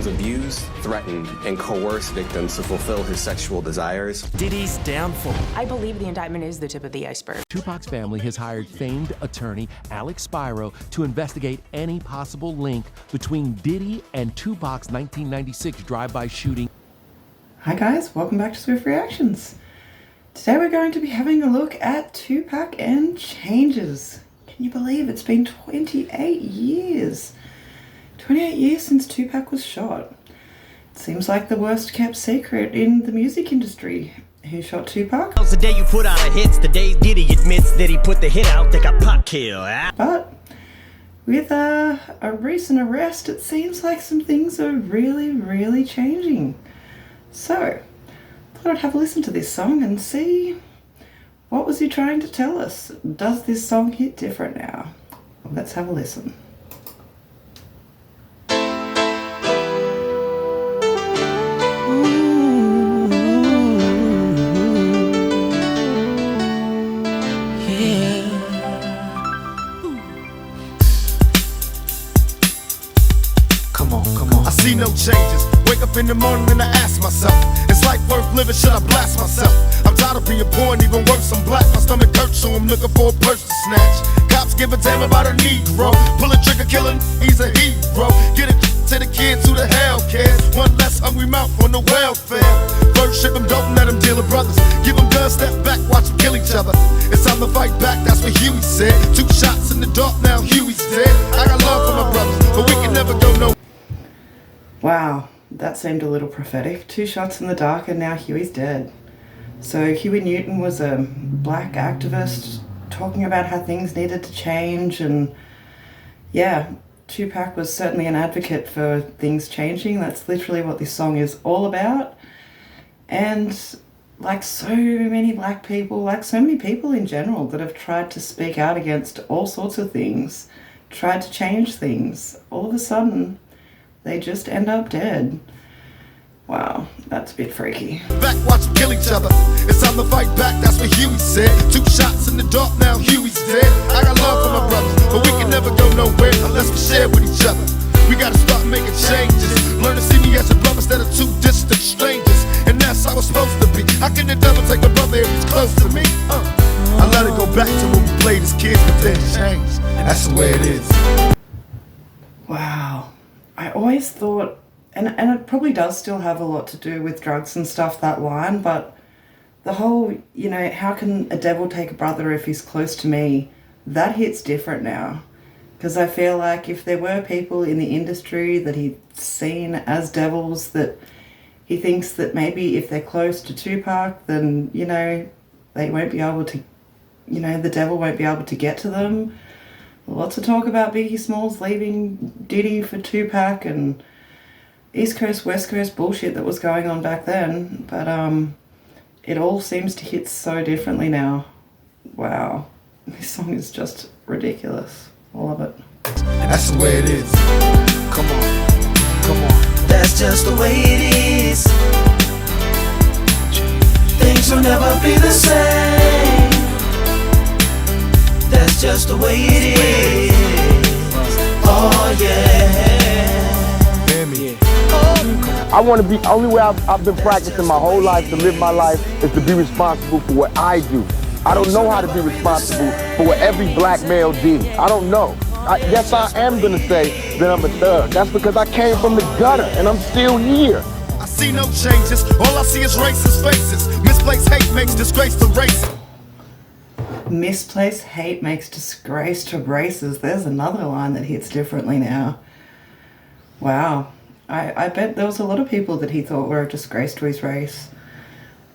songs abuse, threaten, and coerce victims to fulfill his sexual desires. Diddy's downfall. I believe the indictment is the tip of the iceberg. Tupac's family has hired famed attorney Alex Spiro to investigate any possible link between Diddy and Tupac's 1996 drive-by shooting. Hi guys, welcome back to Swift Reactions. Today we're going to be having a look at Tupac and Changes. Can you believe it's been 28 years? 28 years since Tupac was shot. It seems like the worst kept secret in the music industry. Who shot Tupac? The day you put out a hits, the day Diddy admits that he put the hit out, they got Pac killed. But with a recent arrest, it seems like some things are really changing. So, I thought I'd have a listen to this song and see what was he trying to tell us. Does this song hit different now? Let's have a listen. I see no changes. Wake up in the morning and I ask myself, is life worth living? Should I blast myself? I'm tired of being poor and even worse, I'm black. My stomach hurts, so I'm looking for a purse to snatch. Cops give a damn about a Negro. Pull a trigger, killing, he's a hero. Get it to the kids who the hell cares. One less hungry mouth on the welfare. First ship them, don't let them deal with brothers. Give them guns, step back, watch them kill each other. It's time to fight back, that's what Huey said. 2 shots in the dark, now Huey's dead. I got love for my brothers, but we can never go no. Wow, that seemed a little prophetic. 2 shots in the dark and now Huey's dead. So Huey Newton was a black activist talking about how things needed to change, and yeah, Tupac was certainly an advocate for things changing. That's literally what this song is all about. And like so many black people, like so many people in general that have tried to speak out against all sorts of things, tried to change things, all of a sudden they just end up dead. Wow, that's a bit freaky. Back, watch them kill each other. It's time to fight back, that's what Huey said. 2 shots in the dark, now Huey's dead. I got love for my brothers, but we can never go nowhere unless we share with each other. We gotta start making changes. Learn to see me as a brother instead of 2 distant strangers. And that's how it's supposed to be. How can the devil take a brother if he's close to me? I let it go back to when we played as kids, but then changed. That's the way it is. Wow. I always thought, and it probably does still have a lot to do with drugs and stuff, that line, but the whole, you know, how can a devil take a brother if he's close to me, that hits different now. Because I feel like if there were people in the industry that he'd seen as devils, that he thinks that maybe if they're close to Tupac, then, you know, they won't be able to, you know, the devil won't be able to get to them. Lots of talk about Biggie Smalls leaving Diddy for Tupac and East Coast, West Coast bullshit that was going on back then. But it all seems to hit so differently now. Wow. This song is just ridiculous. I love it. That's the way it is. Come on. Come on. That's just the way it is. Things will never be the same. That's just the way it is. Oh yeah. Hear me. I want to be, only way I've been practicing my whole life to live my life is to be responsible for what I do. I don't know how to be responsible for what every black male did. I don't know. Yes, I am going to say that I'm a thug. That's because I came from the gutter and I'm still here. I see no changes. All I see is racist faces. Misplaced hate makes disgrace to race. Misplaced hate makes disgrace to races. There's another line that hits differently now. Wow. I bet there was a lot of people that he thought were a disgrace to his race.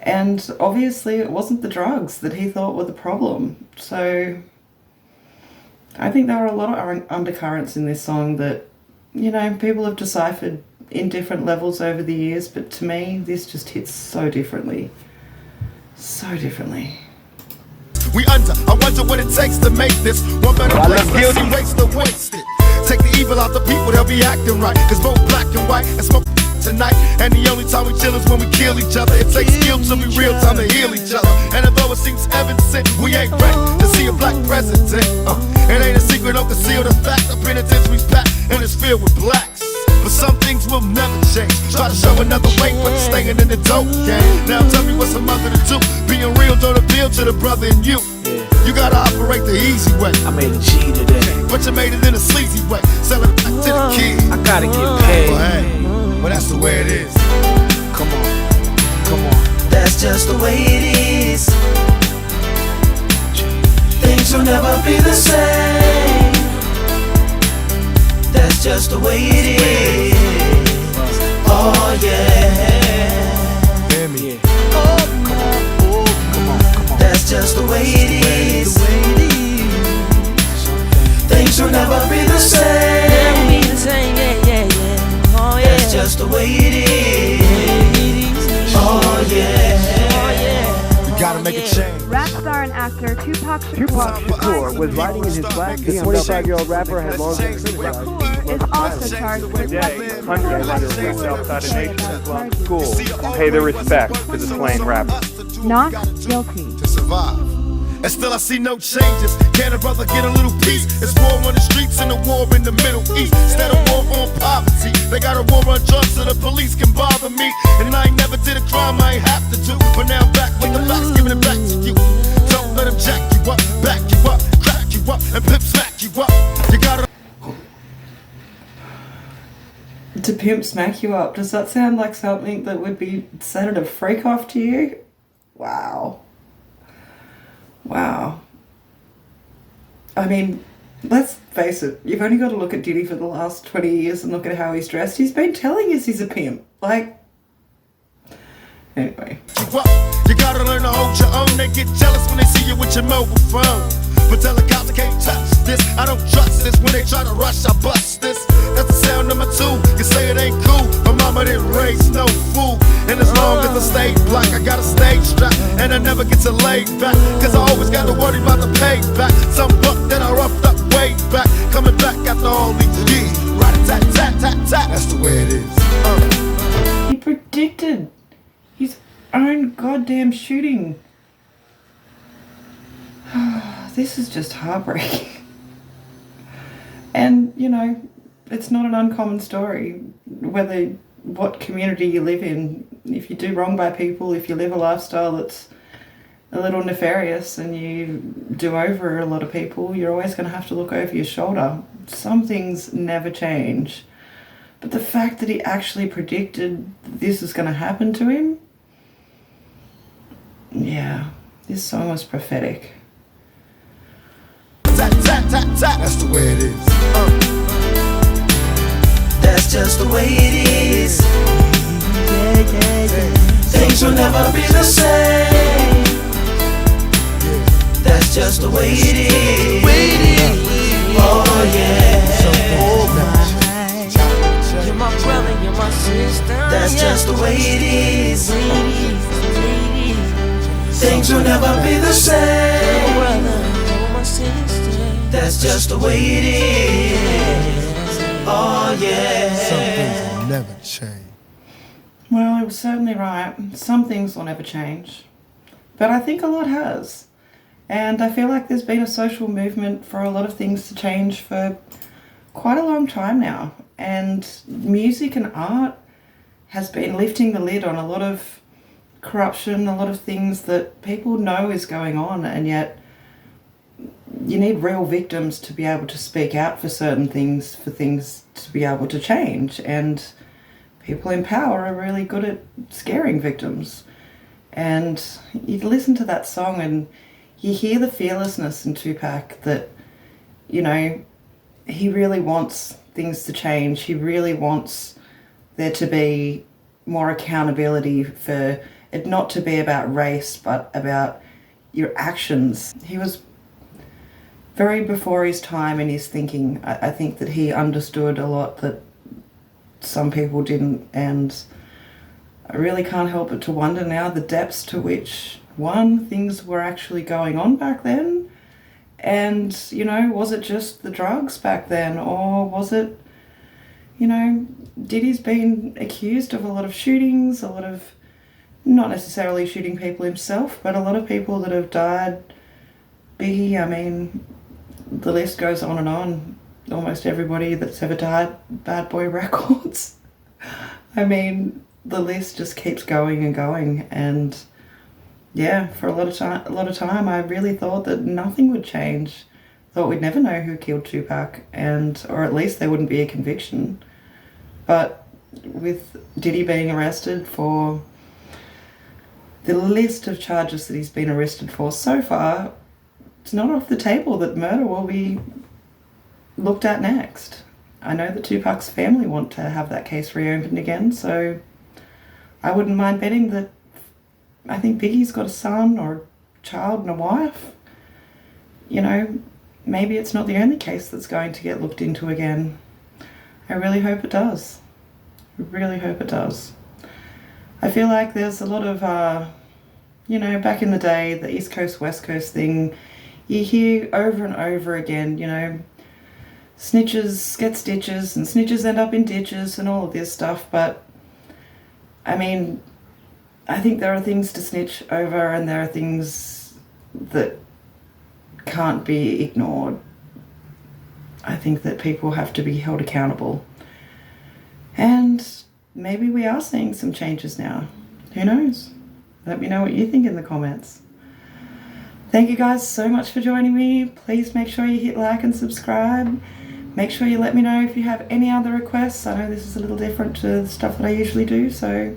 And obviously it wasn't the drugs that he thought were the problem. So I think there are a lot of undercurrents in this song that, you know, people have deciphered in different levels over the years. But to me, this just hits so differently. So differently. I wonder what it takes to make this one better place. Let's erase the wasted. Take the evil out the people, they'll be acting right. Cause both black and white and smoke tonight. And the only time we chill is when we kill each other. It takes skill to be real time to heal each other. And although it seems evident, we ain't ready to see a black president. It ain't a secret, don't conceal the fact. The penitentiary's packed and it's filled with blacks. but some things will never change. Try to show another way, but you're staying in the dope game. Now tell me what's a mother to do. Being real don't appeal to the brother in you. You gotta operate the easy way. I made a G today, but you made it in a sleazy way. Sell it back to the kid. I gotta get paid. Well, hey, well that's the way it is. Come on, come on. That's just the way it is. Things will never be the same. That's just the way it is. Oh yeah. Hear me. Oh, come on, oh, come on, come on. That's just the way it is. Things will never be the same. That's just the way it is. Oh yeah. We gotta make a change. Rap star and actor Tupac Shakur was riding in his black. The 25-year-old rapper had long been criticized. is also charged with Today, hundreds of youths outside a nation school pay their respect to the slain rapper. not guilty. To survive. And still I see no changes. Can a brother get a little peace? It's war on the streets and a war in the Middle East. Instead of war on poverty, they got a war on drugs so the police can bother me. And I ain't never did a crime I ain't have to do. But now I'm back with the facts, giving it back to you. Don't let them jack you up, back you up, crack you up, and pimp smack you up. You gotta. To pimp smack you up, does that sound like something that would be said at a freak off to you? Wow. Wow. I mean, let's face it, you've only got to look at Diddy for the last 20 years and look at how he's dressed. He's been telling us he's a pimp. Like, anyway. You gotta learn to hold your own. They get jealous when they see you with your mobile phone. But tell the cops I can't touch this. I don't trust this. When they try to rush, I bust this. That's the sound number 2. You say it ain't cool, but mama didn't raise no fool. And as long as I stay black, I got a stage strap. And I never get to lay back, cause I always got to worry about the payback. Some buck that I roughed up way back, coming back after all these years. Rat-a-tat-tat-tat-tat. That's the way it is. He predicted his own goddamn shooting. This is just heartbreaking. And, you know, it's not an uncommon story, whether what community you live in. If you do wrong by people, if you live a lifestyle that's a little nefarious and you do over a lot of people, you're always going to have to look over your shoulder. Some things never change. But the fact that he actually predicted this is going to happen to him, yeah, this song was prophetic. That's the way it is. That's just the way it is. Things will never be the same. That's just the way it is. Oh yeah. You're my brother, you're my sister. That's just the way it is. Things will never be the same. That's just the way it is. Oh yeah. Some things will never change. Well, he was certainly right. Some things will never change. But I think a lot has. And I feel like there's been a social movement for a lot of things to change for quite a long time now. And music and art has been lifting the lid on a lot of corruption, a lot of things that people know is going on, and yet you need real victims to be able to speak out for certain things, for things to be able to change. And people in power are really good at scaring victims. And you listen to that song and you hear the fearlessness in Tupac that, you know, he really wants things to change. He really wants there to be more accountability, for it not to be about race, but about your actions. He was very before his time in his thinking. I think that he understood a lot that some people didn't, and I really can't help but to wonder now the depths to which, one, things were actually going on back then, and, you know, was it just the drugs back then, or was it, you know, Diddy's been accused of a lot of shootings, a lot of, not necessarily shooting people himself, but a lot of people that have died. Biggie, I mean, the list goes on and on. almost everybody that's ever died, Bad Boy Records. I mean, the list just keeps going and going, and yeah, for a lot of time, I really thought that nothing would change. Thought we'd never know who killed Tupac, or at least there wouldn't be a conviction. But with Diddy being arrested for the list of charges that he's been arrested for so far, it's not off the table that murder will be looked at next. I know that Tupac's family want to have that case reopened again, so I wouldn't mind betting that I think Biggie's got a son or a child and a wife. You know, maybe it's not the only case that's going to get looked into again. I really hope it does. I really hope it does. I feel like there's a lot of, you know, back in the day, the East Coast, West Coast thing, you hear over and over again, you know, snitches get stitches and snitches end up in ditches and all of this stuff. But, I mean, I think there are things to snitch over and there are things that can't be ignored. I think that people have to be held accountable. And maybe we are seeing some changes now. Who knows? Let me know what you think in the comments. Thank you guys so much for joining me. Please make sure you hit like and subscribe. Make sure you let me know if you have any other requests. I know this is a little different to the stuff that I usually do, so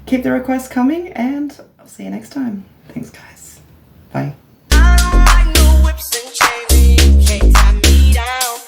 keep the requests coming, and I'll see you next time. Thanks, guys. Bye.